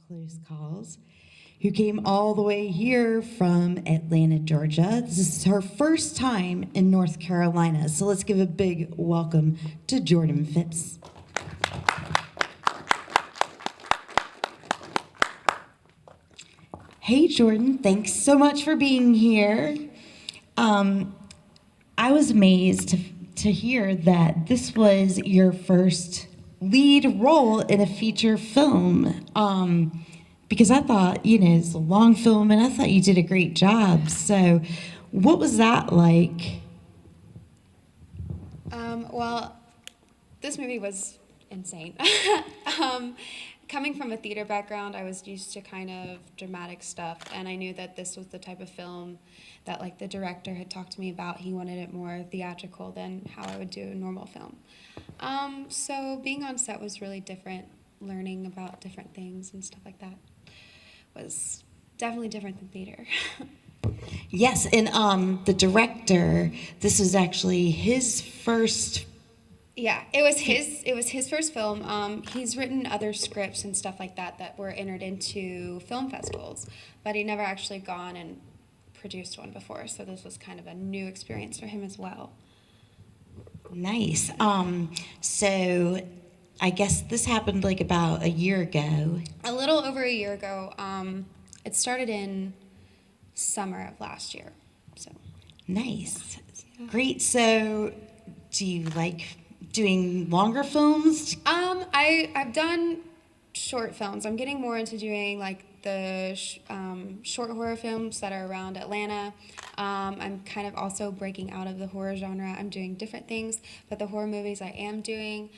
Close Calls, who came all the way here from Atlanta, Georgia. This is her first time in North Carolina, so let's give a big welcome to Jordan Phipps. Hey, Jordan, thanks so much for being here. I was amazed to hear that this was your first lead role in a feature film. Because I thought, it's a long film and I thought you did a great job. So, what was that like? Well, this movie was insane. Coming from a theater background, I was used to kind of dramatic stuff, and I knew that this was the type of film that, like, the director had talked to me about. He wanted it more theatrical than how I would do a normal film. So being on set was really different. Learning about different things and stuff like that was definitely different than theater. Yes, and the director, this was actually his first. Yeah, it was his first film. He's written other scripts and stuff like that that were entered into film festivals, but he never actually gone and produced one before. So this was kind of a new experience for him as well. Nice. So I guess this happened like about a year ago. A little over a year ago. It started in summer of last year. So Nice. yeah. Great. So do you like doing longer films? I've done short films. I'm getting more into doing like the short horror films that are around Atlanta. I'm kind of also breaking out of the horror genre. I'm doing different things, but the horror movies I am doing.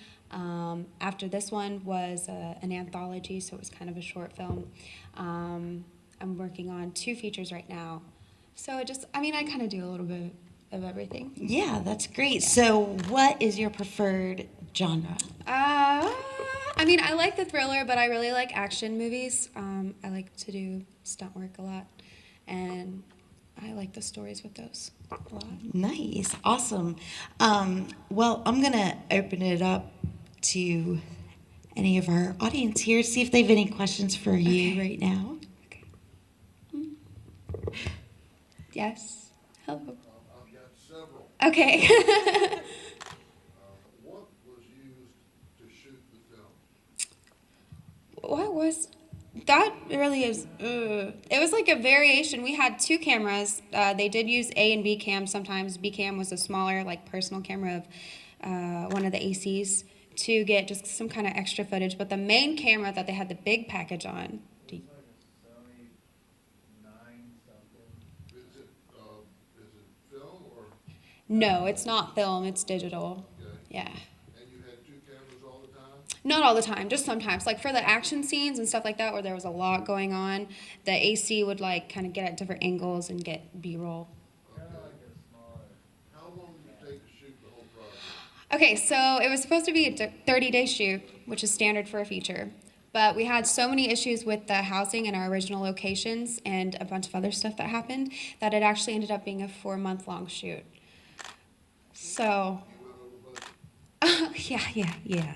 After this one was an anthology, so it was kind of a short film. I'm working on 2 features right now. So I kind of do a little bit of everything. Yeah, that's great. So what is your preferred genre? I like the thriller, but I really like action movies. I like to do stunt work a lot, and I like the stories with those a lot. Nice. Awesome. Well, I'm going to open it up to any of our audience here, see if they have any questions for you right now. Okay. Yes. Hello. I've got several. Okay. What was used to shoot the film? What was that? Really is. It was like a variation. We had 2 cameras. They did use A and B cam sometimes. B cam was a smaller, like personal camera of one of the ACs to get just some kind of extra footage. But the main camera that they had the big package on. Is it film or? No, it's not film. It's digital. Okay. Yeah. And you had 2 cameras all the time? Not all the time, just sometimes. Like for the action scenes and stuff like that where there was a lot going on, the AC would like kind of get at different angles and get B-roll. Okay. How long did it take to shoot the whole project? Okay, so it was supposed to be a 30-day shoot, which is standard for a feature. But we had so many issues with the housing in our original locations and a bunch of other stuff that happened that it actually ended up being a 4-month-long shoot. So, You went over budget? yeah.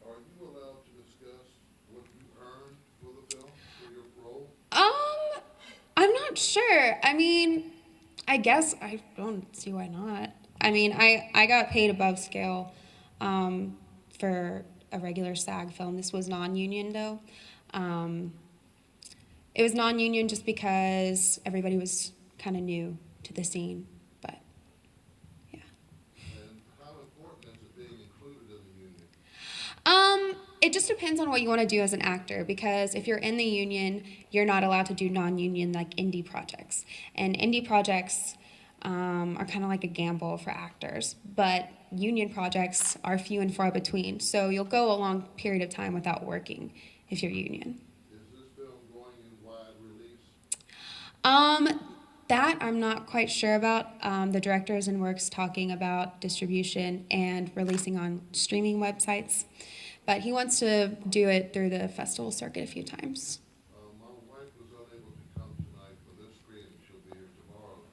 Are you allowed to discuss what you earned for the film, for your role? I'm not sure. I guess I don't see why not. I got paid above scale for a regular SAG film. This was non-union, though. It was non-union just because everybody was kind of new to the scene, but yeah. And how important is it being included in the union? It just depends on what you want to do as an actor, because if you're in the union, you're not allowed to do non-union like indie projects. And indie projects are kind of like a gamble for actors, but union projects are few and far between. So you'll go a long period of time without working if you're union. Is this film going in wide release? That I'm not quite sure about. The director is in works talking about distribution and releasing on streaming websites. But he wants to do it through the festival circuit a few times. My wife was unable to come tonight for this screening. She'll be here tomorrow.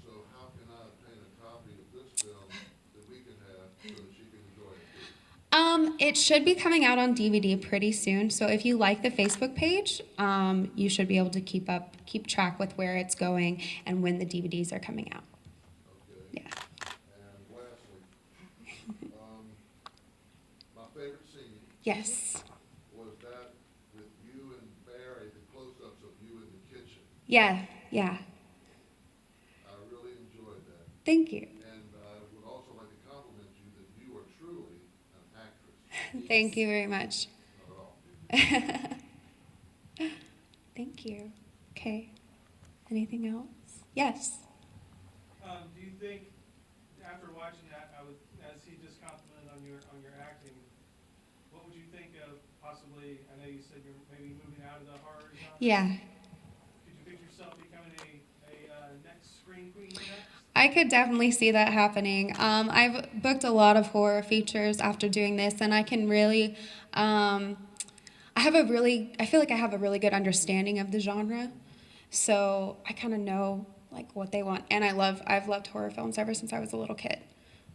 So how can I obtain a copy of this film that we can have so that she can enjoy it too? It should be coming out on DVD pretty soon. So if you like the Facebook page, you should be able to keep track with where it's going and when the DVDs are coming out. Okay. Yeah. And lastly, my favorite scene Yes. was that with you and Barry, the close-ups of you in the kitchen. Yeah. Yeah. I really enjoyed that. Thank you. And I would also like to compliment you that you are truly an actress. Thank you very much. Not at all. Thank you. Okay. Anything else? Yes. Do you think, after watching that, as he just complimented on your acting, what would you think of possibly? I know you said you're maybe moving out of the horror genre. Yeah. Could you picture yourself becoming a next screen queen next? I could definitely see that happening. I've booked a lot of horror features after doing this, and I can really, I feel like I have a really good understanding of the genre, so I kind of know like what they want, and I've loved horror films ever since I was a little kid,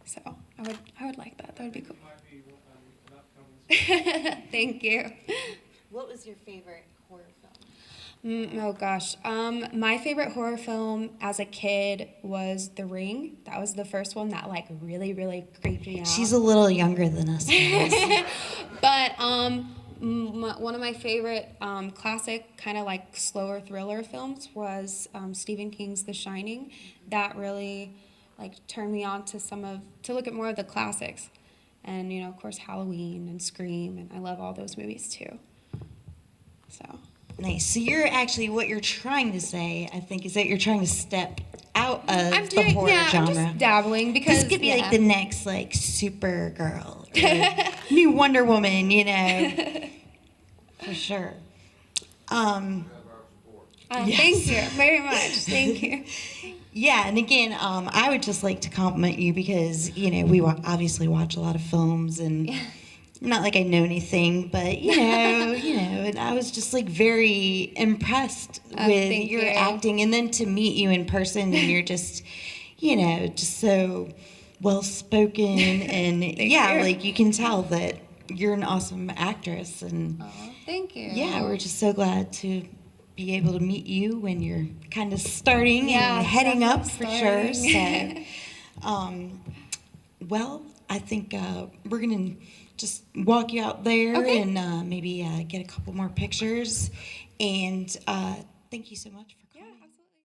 so I would like that. That would be cool. You might be an upcoming. Thank you. What was your favorite horror film? Oh gosh. My favorite horror film as a kid was The Ring. That was the first one that like really, really creeped me out. She's a little younger than us. But one of my favorite classic kind of like slower thriller films was Stephen King's The Shining. That really like turned me on to look at more of the classics. And of course Halloween and Scream, and I love all those movies too. So Nice. So what you're trying to say, I think, is that you're trying to step out of the horror genre. I'm just dabbling because This could be like the next like Supergirl, or new Wonder Woman, for sure. You have our support. Yes. Thank you very much. Thank you. Yeah, and again, I would just like to compliment you because we obviously watch a lot of films, and not like I know anything, but and I was just like very impressed with your acting, and then to meet you in person, and you're just, just so well spoken, and like you can tell that you're an awesome actress, and Thank you. yeah, we're just so glad to be able to meet you when you're kind of starting and heading up for sure. So, well, I think we're gonna just walk you out there and maybe get a couple more pictures. And thank you so much.